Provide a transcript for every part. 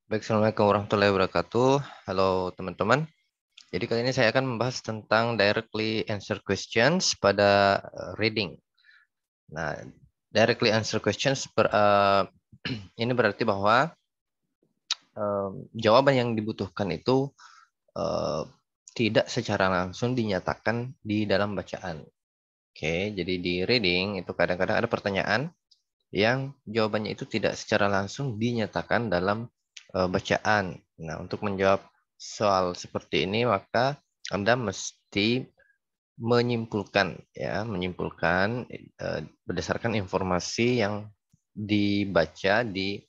Baik, Assalamualaikum warahmatullahi wabarakatuh. Halo teman-teman. Jadi kali ini saya akan membahas tentang directly answer questions pada reading. Nah, directly answer questions ini berarti bahwa jawaban yang dibutuhkan itu eh, tidak secara langsung dinyatakan di dalam bacaan. Oke, jadi di reading itu kadang-kadang ada pertanyaan yang jawabannya itu tidak secara langsung dinyatakan dalam bacaan. Nah, untuk menjawab soal seperti ini maka Anda mesti menyimpulkan berdasarkan informasi yang dibaca di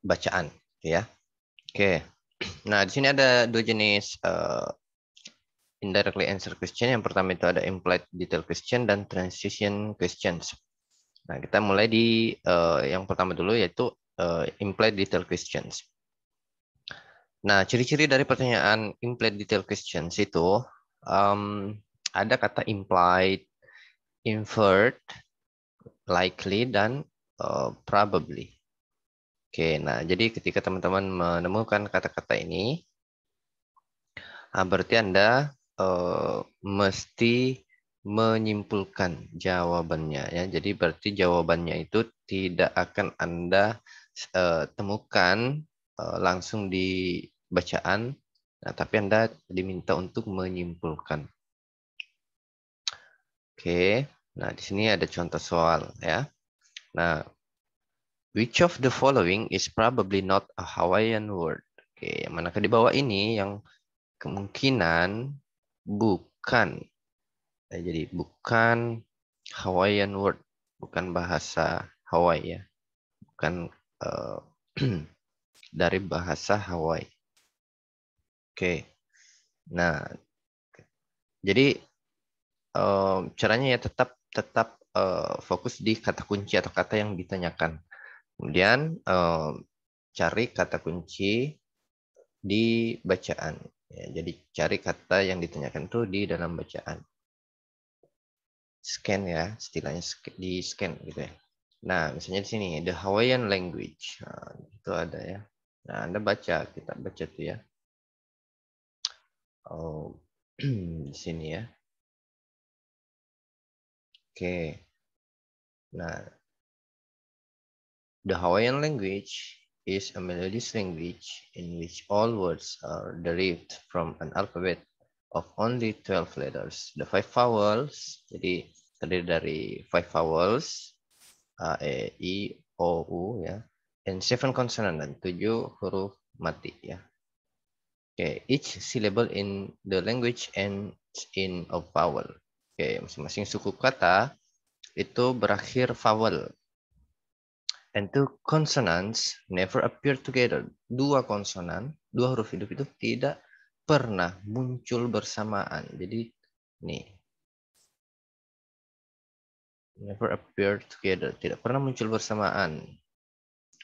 bacaan, ya. Oke. Nah, di sini ada dua jenis indirectly answer question. Yang pertama itu ada implied detail question dan transition questions. Nah, kita mulai di yang pertama dulu yaitu implied detail questions. Nah, ciri-ciri dari pertanyaan implied detail questions itu ada kata implied, inferred, likely, dan probably. Oke, nah jadi ketika teman-teman menemukan kata-kata ini, berarti Anda mesti menyimpulkan jawabannya ya. Jadi berarti jawabannya itu tidak akan Anda temukan langsung di bacaan, nah, tapi Anda diminta untuk menyimpulkan. Oke, nah di sini ada contoh soal ya. Nah, which of the following is probably not a Hawaiian word? Oke, yang manakah di bawah ini yang kemungkinan bukan. Jadi bukan Hawaiian word, bukan bahasa Hawaii ya, bukan uh, dari bahasa Hawaii. Oke, nah jadi caranya ya tetap fokus di kata kunci atau kata yang ditanyakan. Kemudian cari kata kunci di bacaan. Ya, jadi cari kata yang ditanyakan itu di dalam bacaan. Scan ya, istilahnya di scan gitu ya. Nah, misalnya di sini the Hawaiian language. Nah, itu ada ya. Nah, Anda baca, kita baca tuh ya. Oh, di sini ya. Oke. Nah, the Hawaiian language is a melodious language in which all words are derived from an alphabet of only 12 letters. The five vowels, jadi terdiri dari five vowels, A, E, I, O, U ya, and seven consonant dan 7 huruf mati ya. Okay, each syllable in the language ends in a vowel. Okay, masing-masing suku kata itu berakhir vowel. And two consonants never appear together. Dua konsonan, dua huruf hidup itu tidak pernah muncul bersamaan. Jadi nih, never appear together, tidak pernah muncul bersamaan.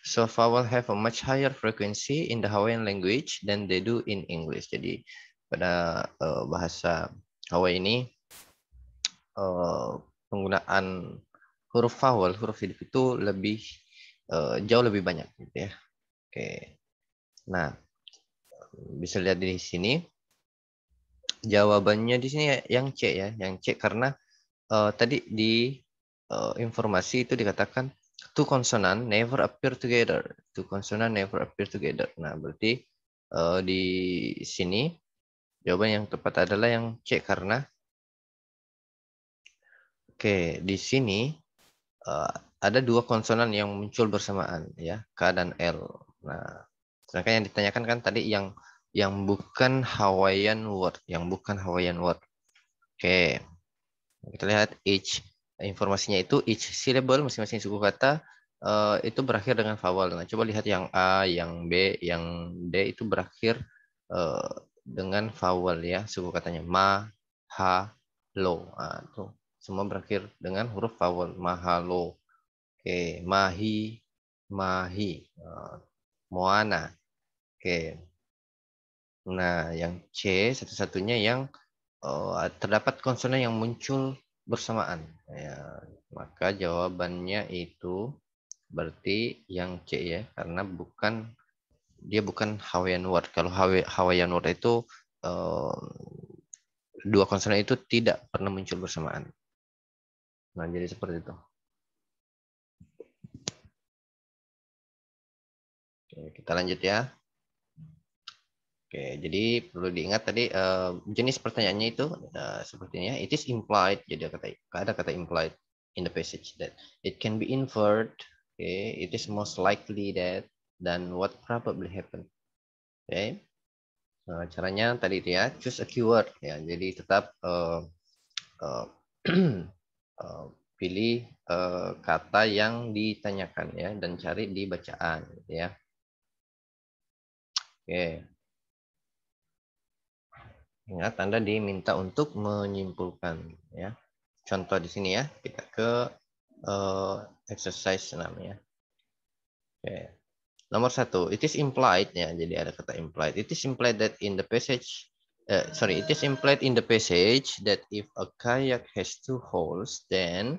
So vowel have a much higher frequency in the Hawaiian language than they do in English. Jadi pada bahasa Hawaii ini penggunaan huruf vowel, huruf hidup itu lebih jauh lebih banyak gitu ya. Oke. Nah, bisa lihat di sini jawabannya di sini yang C ya, yang C karena tadi di informasi itu dikatakan two consonant never appear together. Two consonant never appear together. Nah, berarti di sini jawaban yang tepat adalah yang C karena oke, di sini ada dua konsonan yang muncul bersamaan ya, K dan L. Nah, sedangkan yang ditanyakan kan tadi yang bukan Hawaiian word, yang bukan Hawaiian word. Oke. Kita lihat each informasinya itu each syllable masing-masing suku kata itu berakhir dengan vowel. Nah, coba lihat yang A, yang B, yang D itu berakhir dengan vowel ya, suku katanya ma, ha, lo. Nah, tuh semua berakhir dengan huruf vowel mahalo. Oke, mahi, mahi, moana. Oke. Nah, yang C satu-satunya yang terdapat konsonan yang muncul bersamaan. Ya, maka jawabannya itu berarti yang C ya, karena bukan dia bukan Hawaiian word. Kalau Hawaiian word itu dua konsonan itu tidak pernah muncul bersamaan. Nah, jadi seperti itu. Oke, kita lanjut ya. Oke, jadi perlu diingat tadi jenis pertanyaannya itu sepertinya it is implied. Jadi ada kata implied in the passage that it can be inferred. Okay, it is most likely that, dan what probably happened. Oke, okay. Caranya tadi itu ya, choose a keyword ya. Jadi tetap pilih kata yang ditanyakan ya dan cari di bacaan ya. Oke. Ingat Anda diminta untuk menyimpulkan ya. Contoh di sini ya, kita ke exercise namanya. Oke. Nomor 1, it is implied ya. Jadi ada kata implied. It is implied that in the passage it is implied in the passage that if a kayak has two holes, then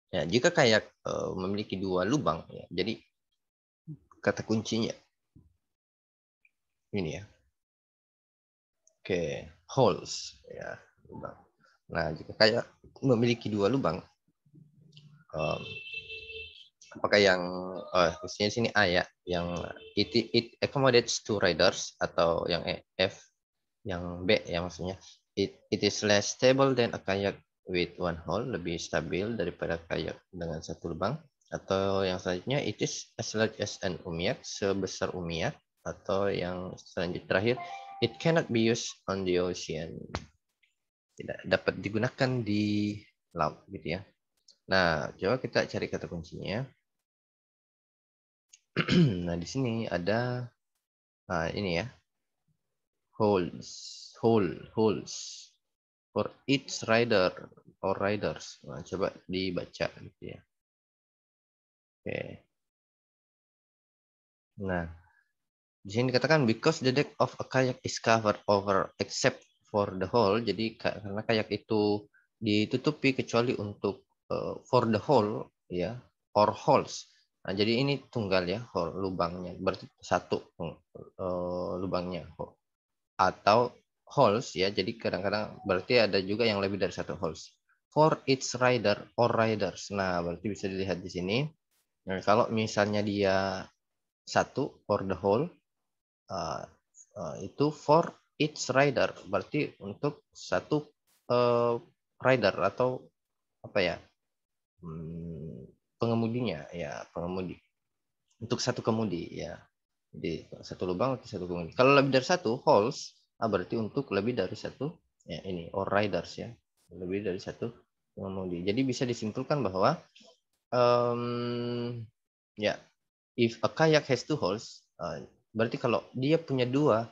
ya jika kayak memiliki dua lubang ya. Jadi kata kuncinya ini ya. Oke, holes ya, lubang. Nah, jika kayak memiliki dua lubang, apakah yang khususnya sini A ya, yang it accommodates two riders, atau yang F, yang B ya maksudnya it is less stable than a kayak with one hole, lebih stabil daripada kayak dengan satu lubang, atau yang selanjutnya it is as large as an umiak, sebesar umiak, atau yang selanjutnya terakhir it cannot be used on the ocean, tidak dapat digunakan di laut gitu ya. Nah, coba kita cari kata kuncinya. Nah, di sini ada ini ya. Holes for each rider or riders. Nah, coba dibaca gitu ya. Oke. Nah, di sini dikatakan because the deck of a kayak is covered over except for the hole. Jadi karena kayak itu ditutupi kecuali untuk for the hole ya, or holes. Nah, jadi ini tunggal ya, hole lubangnya. Berarti satu lubangnya. Atau holes ya. Jadi kadang-kadang berarti ada juga yang lebih dari satu holes. For each rider or riders. Nah, berarti bisa dilihat di sini. Nah, kalau misalnya dia satu for the whole, itu for each rider, berarti untuk satu rider atau apa ya, pengemudinya ya, pengemudi, untuk satu kemudi ya. Jadi satu lubang untuk satu kemudi. Kalau lebih dari satu holes, berarti untuk lebih dari satu ya, ini or riders ya, lebih dari satu pengemudi. Jadi bisa disimpulkan bahwa ya, if a kayak has two holes, berarti kalau dia punya dua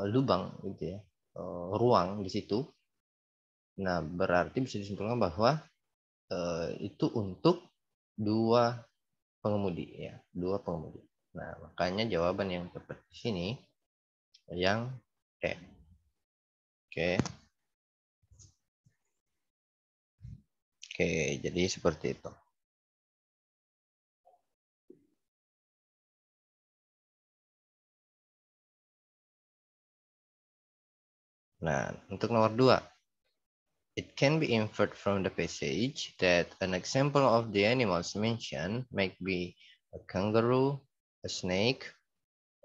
lubang gitu ya, ruang di situ, nah berarti bisa disimpulkan bahwa itu untuk dua pengemudi ya, dua pengemudi. Nah, makanya jawaban yang tepat di sini yang E. Oke. Oke, jadi seperti itu. Nah, untuk nomor 2. It can be inferred from the passage that an example of the animals mentioned might be a kangaroo, a snake,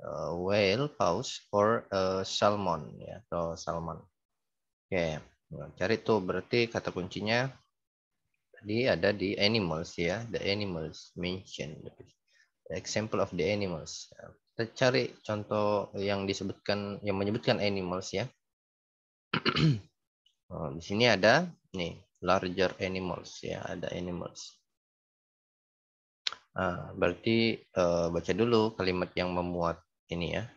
a whale, paus, or a salmon ya, atau salmon. Oke, nah, cari tuh berarti kata kuncinya tadi ada di animals ya, the animals mentioned, the example of the animals. Kita cari contoh yang disebutkan, yang menyebutkan animals ya. Di sini ada nih larger animals ya, ada animals. Berarti baca dulu kalimat yang memuat ini ya,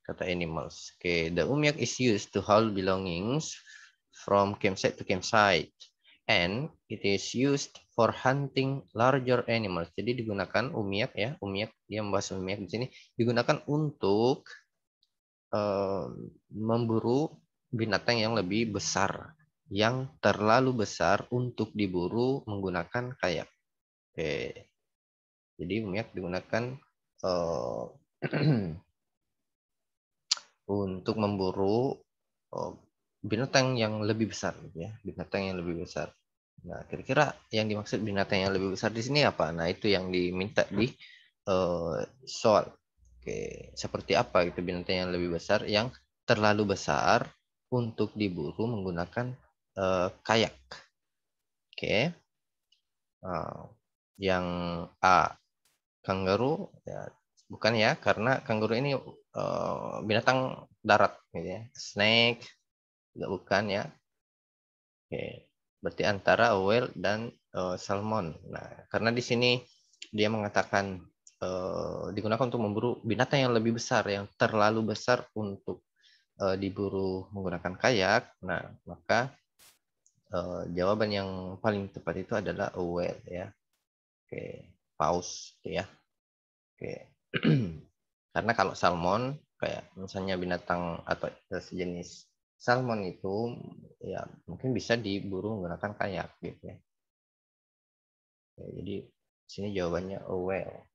kata animals. Oke, the umiak is used to haul belongings from campsite to campsite, and it is used for hunting larger animals. Jadi digunakan umiak ya, umiak, dia membahas umiak di sini, digunakan untuk memburu binatang yang lebih besar, yang terlalu besar untuk diburu menggunakan kayak. Oke. Jadi umiak digunakan untuk memburu binatang yang lebih besar, gitu ya, binatang yang lebih besar. Nah, kira-kira yang dimaksud binatang yang lebih besar di sini apa? Nah, itu yang diminta di soal. Oke, seperti apa gitu binatang yang lebih besar yang terlalu besar untuk diburu menggunakan kayak. Oke, yang A, kangaroo, ya, bukan ya, karena kangaroo ini binatang darat, gitu ya. Snake juga bukan ya. Oke, berarti antara whale dan salmon. Nah, karena di sini dia mengatakan digunakan untuk memburu binatang yang lebih besar, yang terlalu besar untuk diburu menggunakan kayak. Nah, maka jawaban yang paling tepat itu adalah whale ya. Oke, paus ya. Oke. Karena kalau salmon kayak misalnya binatang atau sejenis salmon itu ya mungkin bisa diburu menggunakan kayak gitu ya. Oke, jadi sini jawabannya a whale.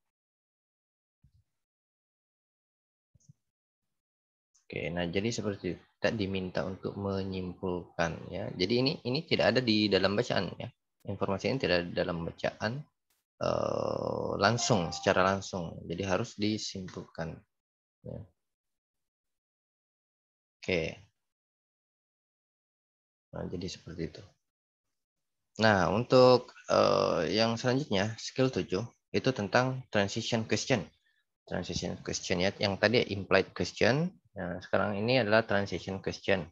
Oke, nah jadi seperti itu. Kita diminta untuk menyimpulkan ya. Jadi ini tidak ada di dalam bacaan ya. Informasi ini tidak ada dalam bacaan langsung secara langsung. Jadi harus disimpulkan ya. Oke. Nah, jadi seperti itu. Nah, untuk yang selanjutnya, skill 7, itu tentang transition question. Transition question ya, yang tadi implied question. Nah, sekarang ini adalah transition question.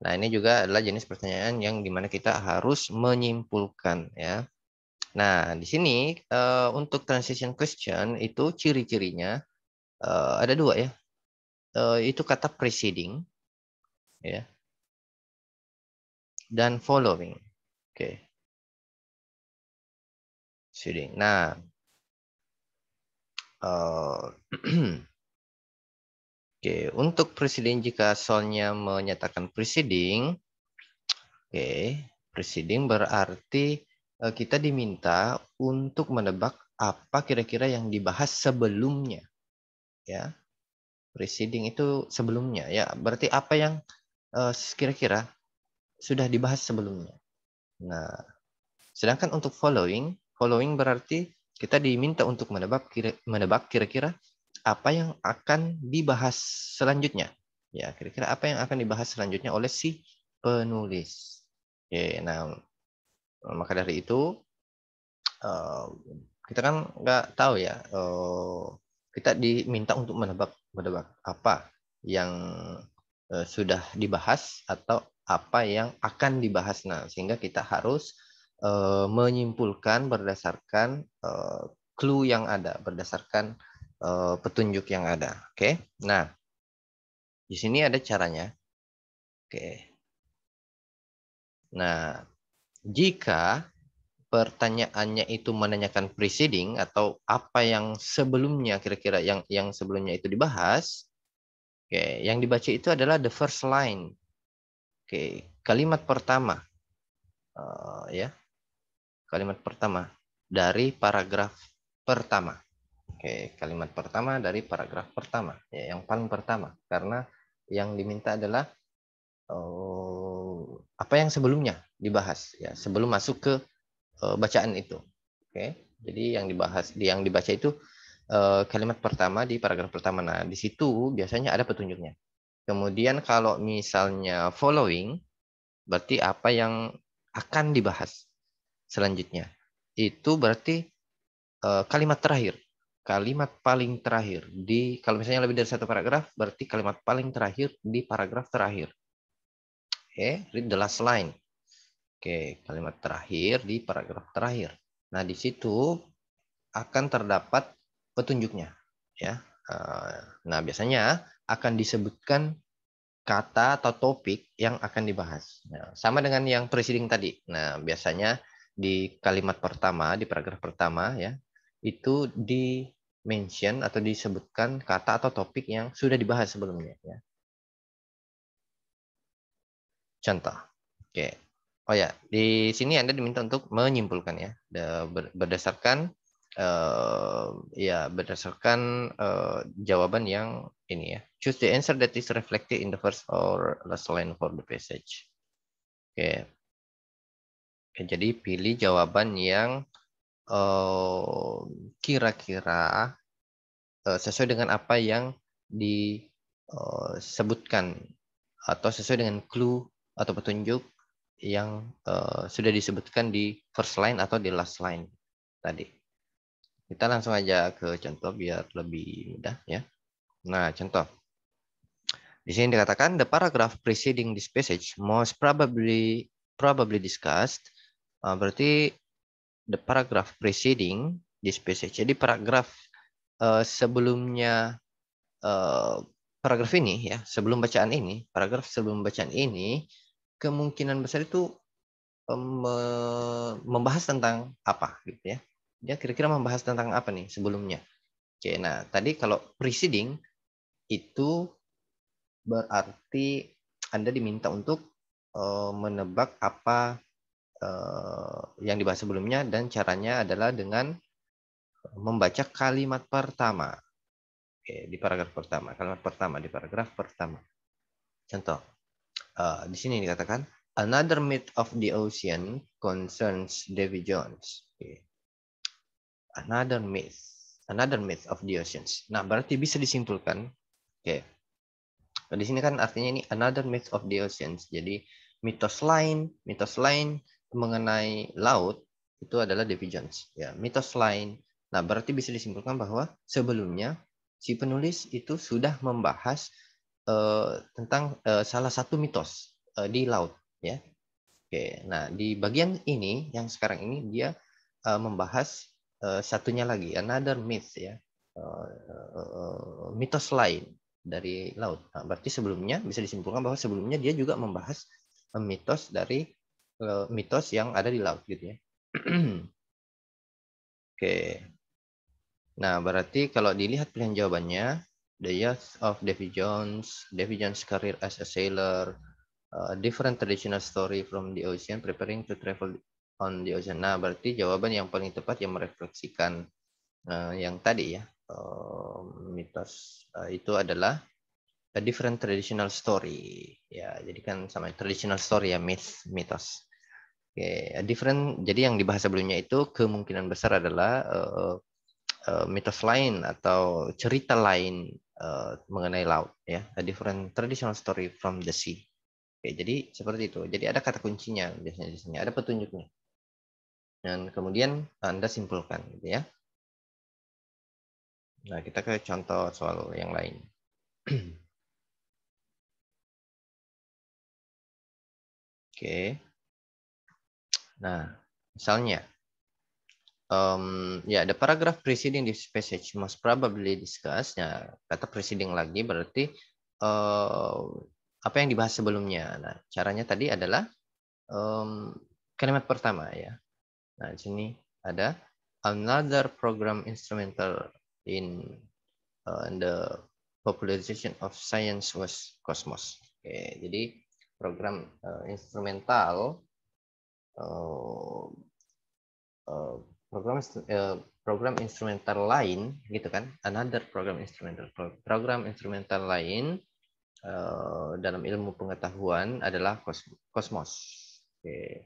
Nah, ini juga adalah jenis pertanyaan yang dimana kita harus menyimpulkan ya. Nah, di sini untuk transition question itu ciri-cirinya ada dua ya. Itu kata preceding ya dan following. Oke. Preceding. Nah, oke, untuk preceding jika soalnya menyatakan preceding, oke, preceding berarti kita diminta untuk menebak apa kira-kira yang dibahas sebelumnya, ya. Preceding itu sebelumnya, ya. Berarti apa yang kira-kira sudah dibahas sebelumnya. Nah, sedangkan untuk following, following berarti kita diminta untuk menebak kira-kira apa yang akan dibahas selanjutnya. Ya, kira-kira apa yang akan dibahas selanjutnya oleh si penulis. Oke, nah maka dari itu kita kan nggak tahu ya. Kita diminta untuk menebak apa yang sudah dibahas atau apa yang akan dibahas. Nah, sehingga kita harus menyimpulkan berdasarkan clue yang ada, berdasarkan petunjuk yang ada. Oke, nah di sini ada caranya. Oke, nah jika pertanyaannya itu menanyakan preceding atau apa yang sebelumnya kira-kira yang sebelumnya itu dibahas, oke, yang dibaca itu adalah the first line. Oke, kalimat pertama, ya, kalimat pertama dari paragraf pertama. Oke, kalimat pertama dari paragraf pertama, ya, yang paling pertama, karena yang diminta adalah apa yang sebelumnya dibahas, ya, sebelum masuk ke bacaan itu. Oke, jadi yang dibaca itu kalimat pertama di paragraf pertama. Nah, di situ biasanya ada petunjuknya. Kemudian kalau misalnya following, berarti apa yang akan dibahas selanjutnya. Itu berarti kalimat terakhir. Kalimat paling terakhir. Kalau misalnya lebih dari satu paragraf, berarti kalimat paling terakhir di paragraf terakhir. Oke, read the last line. Oke, kalimat terakhir di paragraf terakhir. Nah, di situ akan terdapat petunjuknya, ya. Nah, biasanya akan disebutkan kata atau topik yang akan dibahas. Nah, sama dengan yang preceding tadi. Nah, biasanya di kalimat pertama, di paragraf pertama ya, itu di mention atau disebutkan kata atau topik yang sudah dibahas sebelumnya ya. Contoh. Oke. Oh ya, di sini Anda diminta untuk menyimpulkan ya, berdasarkan Ya, berdasarkan jawaban yang ini ya. Choose the answer that is reflected in the first or last line for the passage. Oke. Oke, jadi pilih jawaban yang kira-kira sesuai dengan apa yang disebutkan atau sesuai dengan clue atau petunjuk yang sudah disebutkan di first line atau di last line tadi. Kita langsung aja ke contoh biar lebih mudah ya. Nah, contoh. Di sini dikatakan the paragraph preceding this passage most probably discussed. Berarti the paragraph preceding this passage. Jadi paragraf sebelumnya paragraf ini ya, sebelum bacaan ini, paragraf sebelum bacaan ini kemungkinan besar itu membahas tentang apa gitu ya. Dia kira-kira membahas tentang apa nih sebelumnya. Oke, nah tadi kalau preceding itu berarti Anda diminta untuk menebak apa yang dibahas sebelumnya dan caranya adalah dengan membaca kalimat pertama. Oke, di paragraf pertama, kalimat pertama di paragraf pertama. Contoh, di sini dikatakan another myth of the ocean concerns Davy Jones. Oke. Another myth of the oceans. Nah, berarti bisa disimpulkan. Oke. Nah, di sini kan artinya ini another myth of the oceans. Jadi mitos lain mengenai laut itu adalah Davy Jones. Ya, mitos lain. Nah, berarti bisa disimpulkan bahwa sebelumnya si penulis itu sudah membahas tentang salah satu mitos di laut. Ya. Oke. Nah, di bagian ini yang sekarang ini dia membahas satunya lagi, another myth ya, mitos lain dari laut. Nah, berarti sebelumnya bisa disimpulkan bahwa sebelumnya dia juga membahas mitos dari mitos yang ada di laut gitu ya. Oke. Nah, berarti kalau dilihat pilihan jawabannya, the youth of Davy Jones' career as a sailor, different traditional story from the ocean, preparing to travel on the ocean. Nah, berarti jawaban yang paling tepat yang merefleksikan yang tadi ya, mitos itu adalah a different traditional story. Ya, jadi kan sama traditional story ya, mitos. Oke, a different. Jadi yang dibahas sebelumnya itu kemungkinan besar adalah mitos lain atau cerita lain mengenai laut ya, a different traditional story from the sea. Oke, jadi seperti itu. Jadi ada kata kuncinya biasanya di sini, ada petunjuknya. Dan kemudian Anda simpulkan gitu ya. Nah, kita ke contoh soal yang lain. Oke. Nah, misalnya ya, the paragraph preceding this passage most probably discussed. Ya, kata preceding lagi berarti apa yang dibahas sebelumnya. Nah, caranya tadi adalah kalimat pertama ya. Nah, di sini ada another program instrumental in the popularization of science was Cosmos. Oke, jadi program instrumental program instrumental lain gitu kan, another program instrumental lain dalam ilmu pengetahuan adalah kosmos. Oke.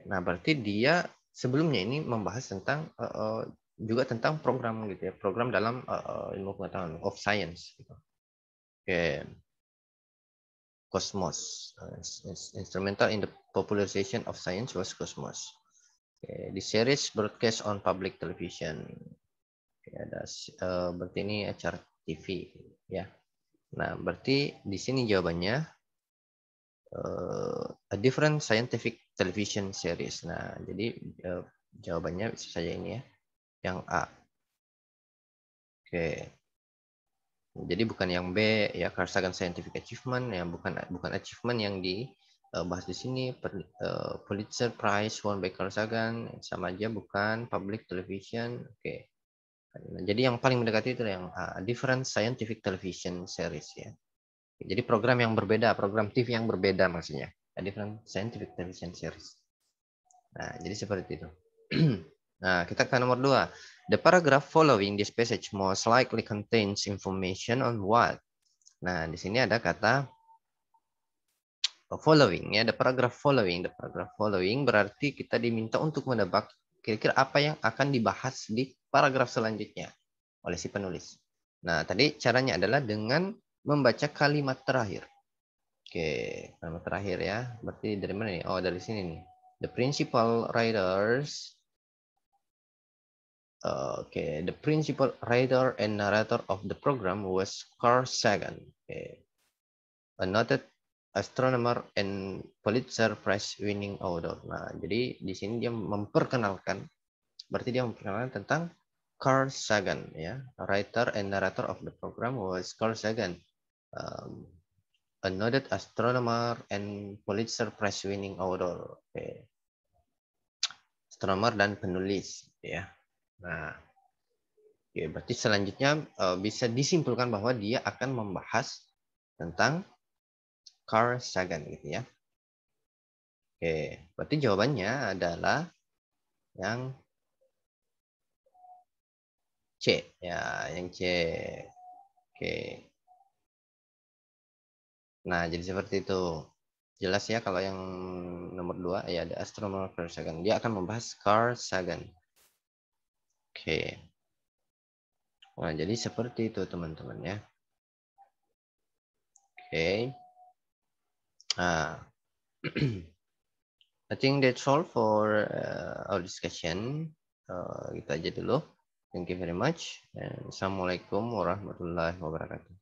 Nah, berarti dia sebelumnya ini membahas tentang juga tentang program gitu ya, program dalam ilmu pengetahuan of science gitu. Oke. Cosmos, instrumental in the popularization of science was Cosmos. Okay. The series broadcast on public television. Okay, ada berarti ini acara TV ya. Nah, berarti di sini jawabannya a different scientific television series. Nah, jadi jawabannya bisa saja ini ya, yang A. Oke. Jadi bukan yang B ya, Carl Sagan Scientific Achievement ya, bukan achievement yang dibahas di sini. Pulitzer Prize won by Carl Sagan sama aja bukan public television. Oke. Jadi yang paling mendekati itu yang different scientific television series ya. Jadi program yang berbeda, program TV yang berbeda maksudnya. A different scientific television series. Nah, jadi seperti itu. Nah, kita ke nomor 2. The paragraph following this passage most likely contains information on what? Nah, di sini ada kata following ya, the paragraph following. The paragraph following berarti kita diminta untuk menebak kira-kira apa yang akan dibahas di paragraf selanjutnya oleh si penulis. Nah, tadi caranya adalah dengan membaca kalimat terakhir. Oke, kalimat terakhir ya. Berarti dari mana nih? Oh, dari sini nih. The principal writers the principal writer and narrator of the program was Carl Sagan, a noted astronomer and Pulitzer Prize-winning author. Nah, jadi di sini dia memperkenalkan, berarti dia memperkenalkan tentang Carl Sagan, ya, writer and narrator of the program was Carl Sagan, um, a noted astronomer and Pulitzer Prize-winning author, astronomer dan penulis, ya. Nah, oke, berarti selanjutnya bisa disimpulkan bahwa dia akan membahas tentang Carl Sagan gitu ya. Oke, berarti jawabannya adalah yang C ya, yang C. Oke. Nah, jadi seperti itu. Jelas ya kalau yang nomor 2 ya ada astronomer Carl Sagan. Dia akan membahas Carl Sagan. Oke. Nah, jadi seperti itu teman-teman ya. Oke. Nah, I think that's all for our discussion. Gitu aja dulu. Thank you very much. And Assalamualaikum warahmatullahi wabarakatuh.